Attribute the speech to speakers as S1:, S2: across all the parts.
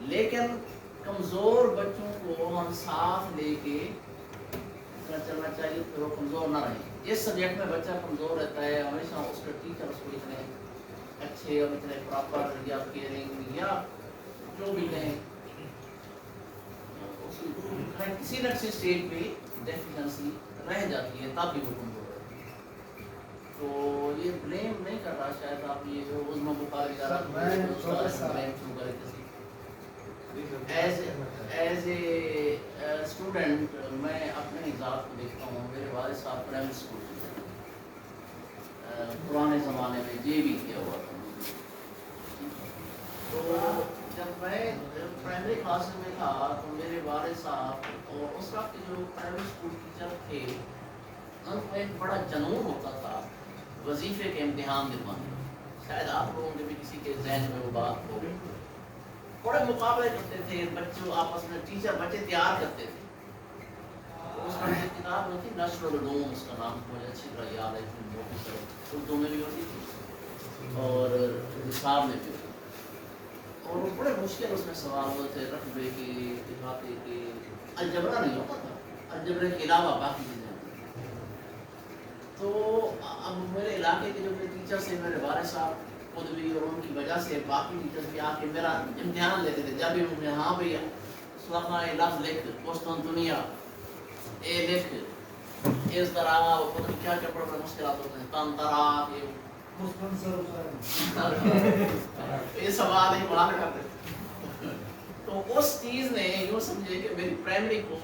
S1: لیکن کمزور بچوں کو ہم ساتھ لے کے چلنا چاہیے پھر وہ کمزور نہ رہے. اس سبجیکٹ میں بچہ کمزور رہتا ہے ہمیشہ اس کا ٹیچر اس کو اتنے اچھے اور اتنے پراپر یا کیئرنگ یا جو بھی کہیں کسی نہ کسی اسٹیج پہ ڈیفیشنسی رہ جاتی ہے تب بھی وہ کمزور ہے. تو یہ بلیم نہیں کر رہا شاید آپ یہ عظمہ بخاری کا ایز اے اسٹوڈنٹ میں اپنے ذات کو دیکھتا ہوں. میرے والد صاحب پرائمری اسکول پرانے زمانے میں جے بھی کیا ہوا تھا. تو جب میں پرائمری کلاس میں تھا تو میرے والد صاحب اور اس وقت جو پرائمری اسکول ٹیچر تھے ان کو ایک بڑا جنون ہوتا تھا وظیفے کے امتحان دلوانے. شاید آپ لوگوں کے بھی کسی کے ذہن میں وہ بات ہو. بڑے مقابلے کرتے تھے بچوں آپس میں ٹیچر بچے تیار کرتے تھے. اس میں ایک کتاب ہوتی نشر العلوم اس کا نام مجھے اچھی طرح یاد ہے. اردو میں بھی ہوتی تھی اور نصاب میں بھی ہوتی تھی. اور وہ بڑے مشکل اس میں سوال ہوتے تھے رقبے کے احاطے کے. الجبرا نہیں ہوتا تھا, الجبرے کے علاوہ باقی چیزیں. تو اب میرے علاقے کے جو میرے ٹیچر سے میرے والد صاحب خود بھی اور ان کی وجہ سے باقی ٹیچر بھی آ کے میرا امتحان لیتے تھے. جب بھی مجھے ہاں بھائی صدقہ لفظ لکھ پوستن دنیا اے لکھ اس طرح پتہ کیا کیا بڑے مشکلات ہوتے ہیں تن طرح یہ سوال ہی بڑھانے کرتے. تو اس چیز نے یوں سمجھے کہ میری پرائمری کو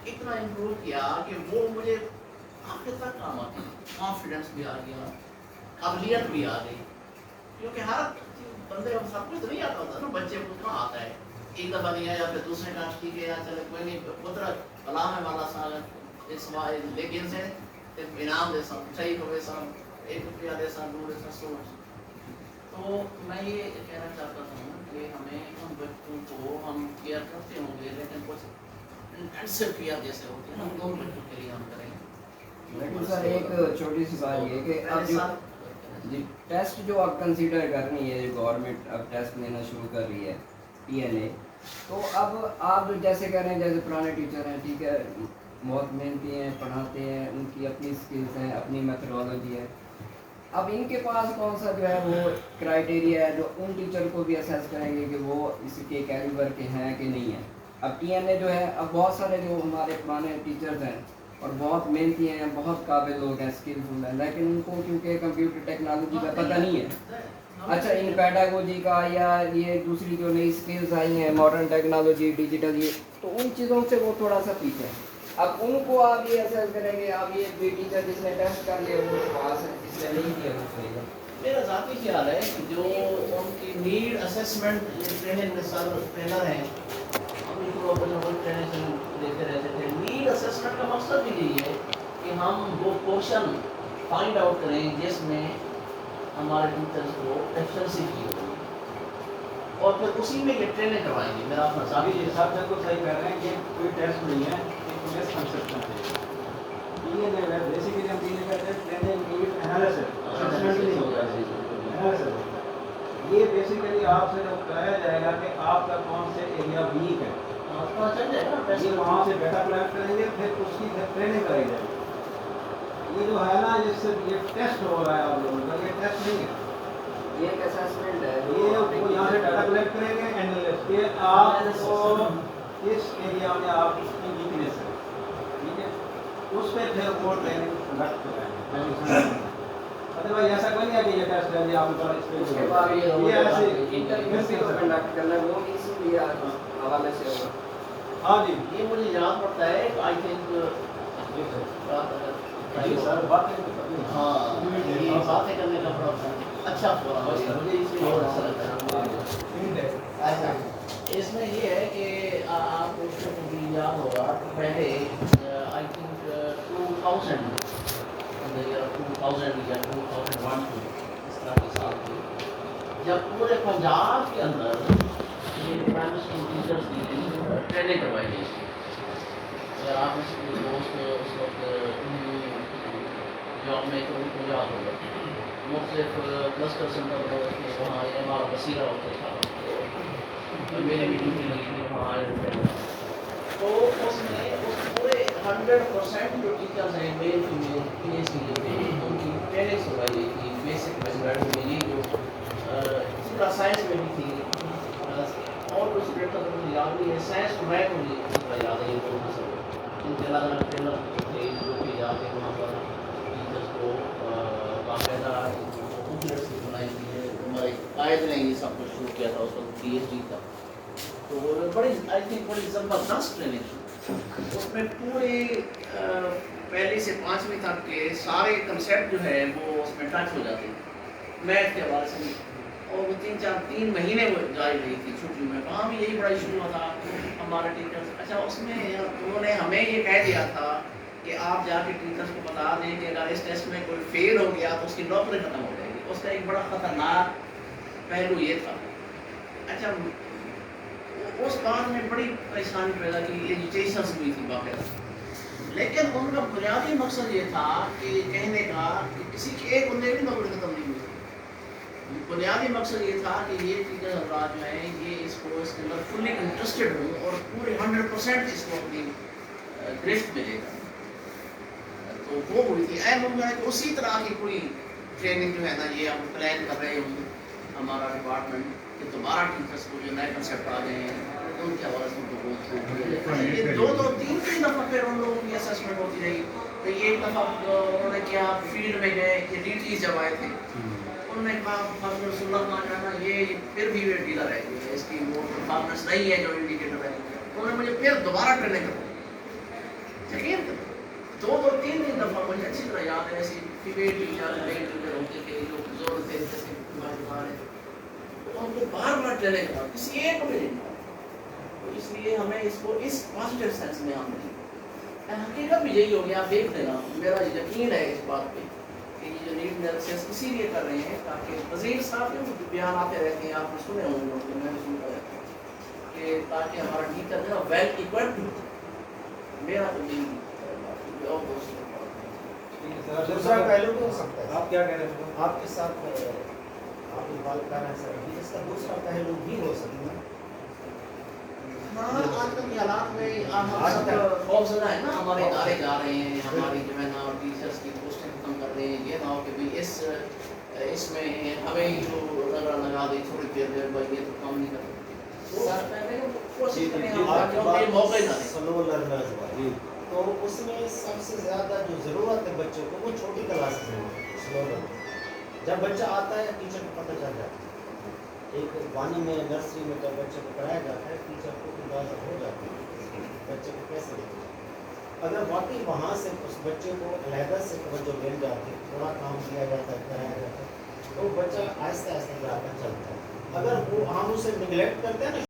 S1: اتنا امپروو کیا کہ وہ مجھے آخر تک کام آتی. کانفیڈنس بھی آ گیا, قابلیت بھی آ گئی. کیونکہ ہر بندے کو سب کچھ نہیں آتا ہوتا نا. بچے کو کہاں آتا ہے, ایک دفعہ نہیں آیا پھر دوسرے کا ٹھیک ہے یا چلے کوئی نہیں قدرت بلا میں والا سا اس لیکن سے انعام دے سا صحیح ہوئے سا 1 روپیہ دے سا 2 دے سا 100. تو میں یہ کہنا چاہتا ہوں کہ ہمیں ان بچوں کو ہم کیئر کرتے ہوں گے لیکن کچھ انٹینسو کیئر جیسے ہوتی ہے نا ان بچوں کے لیے ہم کریں.
S2: لیکن سر ایک چھوٹی سی بات یہ کہ اب جو جی ٹیسٹ جو اب کنسیڈر کرنی ہے, گورنمنٹ اب ٹیسٹ لینا شروع کر رہی ہے PNA, تو اب آپ جیسے کہہ رہے ہیں جیسے پرانے ٹیچر ہیں ٹھیک ہے بہت محنتی ہیں پڑھاتے ہیں ان کی اپنی اسکلس ہیں اپنی میتھڈالوجی ہے. اب ان کے پاس کون سا جو ہے وہ کرائٹیریا ہے جو ان ٹیچر کو بھی اسیس کریں گے کہ وہ اس کے کیلیبر کے ہیں کہ نہیں ہیں. اب PNA جو ہے اب بہت سارے جو ہمارے پرانے ٹیچرز ہیں اور بہت محنتی ہیں بہت قابل لوگ ہیں اسکلفل ہیں لیکن ان کو کیونکہ کمپیوٹر ٹیکنالوجی کا پتہ نہیں ہے. اچھا ان پیڈاگوجی کا یا یہ دوسری جو نئی اسکلز آئی ہیں ماڈرن ٹیکنالوجی ڈیجیٹل یہ تو ان چیزوں سے وہ تھوڑا سا پیچھے ہیں. اب ان کو آپ یہ اسیس کریں گے آپ یہ ٹیچر جس نے ٹیسٹ کر لیا وہ پاس ہے جس نے نہیں کیا وہ فیل ہے.
S1: میرا ذاتی خیال ہے کہ جو ان کی نیڈ اسیسمنٹ ٹریننگ میں سر ٹرینر ہیں ہم ٹریننگ دیتے رہتے تھے. نیڈ اسیسمنٹ کا مقصد بھی یہی ہے کہ ہم وہ پورشن فائنڈ آؤٹ کریں جس میں ہمارے ٹیچرس کو ایفیشنسی کی ہو اور پھر اسی میں یہ ٹریننگ کروائیں گے. میرا اپنا ذاتی
S3: یہ سب بالکل صحیح کہہ رہے ہیں کہ کوئی ٹیسٹ نہیں ہے ایک کنسپشن ہے. یہ بیسیکلی ہم یہ کہتے ہیں ٹریننگ نیڈ انالیسس اسسمنٹ نہیں ہوتا ہے انالیسس. یہ بیسیکلی آپ سے جو کہا جائے گا کہ آپ کا کون سے ایریا ویک ہے یہ وہاں سے ڈیٹا کلیکٹ کریں گے پھر اس کی ٹریننگ کرائی جائے گی. یہ جو ہے نا جس سے یہ ٹیسٹ ہو رہا ہے آپ لوگوں کا یہ ٹیسٹ نہیں ہے
S2: یہ ایک اسیسمنٹ ہے.
S3: یہ یہاں سے ڈیٹا کلیکٹ کریں گے اینالسٹ کہ آپ کو اس ایریا میں آپ کی ویکنیس ہے ٹھیک ہے اس پہ پھر وہ ٹریننگ کنڈکٹ کریں. ادروائز ایسا کوئی نہیں ہے کہ یہ ٹیسٹ ہے آپ کا
S2: اس کے بعد یہ
S3: ایسے
S2: انٹرویو کو کنڈکٹ کرنا وہ اسی لیے حوالے سے ہوگا.
S3: ہاں جی
S1: یہ مجھے یاد پڑتا ہے آئی تھنک ہاں یہ باتیں کرنے کا بڑا اچھا فورم مجھے اس میں بہت اچھا لگتا ہے. اس میں یہ ہے کہ آپ کو بھی یاد ہوگا پہلے آئی تھنک 2000 یا 2001 اس طرح کے سال تھے جب پورے پنجاب کے اندر یہ پرائمری اسکول ٹیچرس کی ٹریننگ کروائی گئی تھی. اگر آپ اس کے دوست اس وقت جاب میں تو ان کو یاد ہوگا مختلف کلسٹر سینٹر وہاں ہمارا بصیرہ ہوتا تھا میرے بھی ڈیوٹی لگی تھی وہاں تو اس میں اس پورے 100% جو ٹیچرز ہیں male female P H D میں ان کی ٹریننگ سنوائی گئی تھی بیسک میتھمیٹکس میں یہ جو اسی طرح سائنس میں بھی تھی اور کچھ سبجیکٹ مجھے یاد نہیں ہے سائنس کو میں مجھے اسی طرح یاد ہے یہ دونوں سب ان کے الگ الگ ٹرینر تھے جو کہ جا کے وہاں پر ٹیچرس کو باقاعدہ بکلٹس کی بنائی تھی ہمارے قائد نے یہ سب کچھ شروع کیا تھا اس وقت پی ایچ ڈی کا تو بڑی آئی تھنک بڑی زبردست ٹریننگ اس میں پورے پہلی سے 5ویں تک کے سارے کنسیپٹ جو ہے وہ اس میں ٹچ ہو جاتے ہیں میتھ کے حوالے سے اور وہ 3 مہینے وہ جاری رہی تھی چھٹیوں میں وہاں بھی یہی بڑا ایشو ہوا تھا ہمارے ٹیچرس اچھا اس میں انہوں نے ہمیں یہ کہہ دیا تھا کہ آپ جا کے ٹیچرس کو بتا دیں کہ اگر اس ٹیسٹ میں کوئی فیل ہو گیا تو اس کی نوکری ختم ہو جائے گی اس کا ایک بڑا خطرناک پہلو یہ تھا اچھا اس بات میں بڑی پریشانی پیدا کی ایجوکیشنس ہوئی تھی باقاعدہ لیکن ان کا بنیادی مقصد یہ تھا کہ کہنے کا کہ کسی کے ایک بندے کی نوکری ختم نہیں ہوئی بنیادی مقصد یہ تھا کہ یہ ٹیچر حضرات جو ہیں یہ اس کو اس کے اندر فلی انٹرسٹڈ ہوں اور پورے 100% اس کو اپنی گرفت میں لے کر تو وہ ہوئی تھی اہم ہوگا کہ اسی طرح کی کوئی ٹریننگ جو ہے نا یہ ہم پلان کر رہے ہوں ہمارا ڈپارٹمنٹ کہ دوبارہ ٹیچرس کو جو نئے کنسیپٹ آ گئے ہیں ان کے حوالے سے ان کو بہت یہ 2-3 دفعہ پھر ان لوگوں کی اسسمنٹ ہوتی رہی تو یہ ایک دفعہ انہوں نے کیا فیلڈ میں گئے یہ ڈیوٹیز جب آئے تھے انہوں نے کہا رسول اللہ جانا یہ پھر بھی ڈھیلا رہ گئی ہے اس کی وہ پرفارمنس نہیں ہے جو انڈیکیٹر ہے انہوں نے مجھے پھر دوبارہ ٹریننگ کروائی یقین کرو 2-3 دفعہ مجھے اچھی طرح یاد ہے ایسی فیمیل ٹیچر نئے ٹیچر ہوتے تھے جو بزرگ تھے جیسے ان کو بار بار ٹریننگ کرا کسی ایک کو بھی نہیں تو اس لیے ہمیں اس کو اس پازیٹیو سینس میں ہم نہیں حقیقت بھی یہی ہوگی آپ دیکھ لینا میرا یقین ہے اس بات پہ کہ یہ جو نیٹ انالیسس اسی لیے کر رہے ہیں تاکہ وزیر صاحب کے بیان آتے رہتے ہیں آپ نے سنے ہوں گے میں نے سنتا رہتا ہوں کہ تاکہ ہمارا ٹیچر جو ہے ویل ایکوپڈ ہو میرا تو یہی اور
S4: دوسرا پہلو بھی ہو سکتا ہے آپ کیا کہہ رہے ہیں آپ کے ساتھ آپ کی بات کر رہے ہیں سر اس کا دوسرا پہلو بھی ہو سکتا ہے
S1: ہاں آج کل کے حالات میں ہم سب خوف زدہ ہیں نا ہمارے ادارے جا رہے ہیں ہماری جو ہے نا ٹیچرس کی پوسٹیں ختم کر رہے ہیں یہ نہ ہو کہ بھی اس میں ہمیں جو رگڑا لگا دے تھوڑی دیر میں بھائی یہ تو کام نہیں کرتے سر پہلے کوشش کریں ہم موقع نہ دیں
S4: سلو لرنرز والی تو اس میں سب سے زیادہ جو ضرورت ہے بچوں کو وہ چھوٹی کلاس میں سلو لرنر جب بچہ آتا ہے ٹیچر کو پتہ چل جاتا ہے ایک وانی میں نرسری میں جب بچے کو پڑھایا جاتا ہے ٹیچر کو اندازہ ہو جاتا ہے بچے کو کیسے دیکھنا اگر واقعی وہاں سے اس بچے کو علیحدہ سے توجہ مل جاتی ہے تھوڑا کام کیا جاتا ہے کرایا جاتا ہے تو بچہ آہستہ آہستہ جا کر چلتا ہے اگر وہ ہم اسے نگلیکٹ کرتے ہیں نا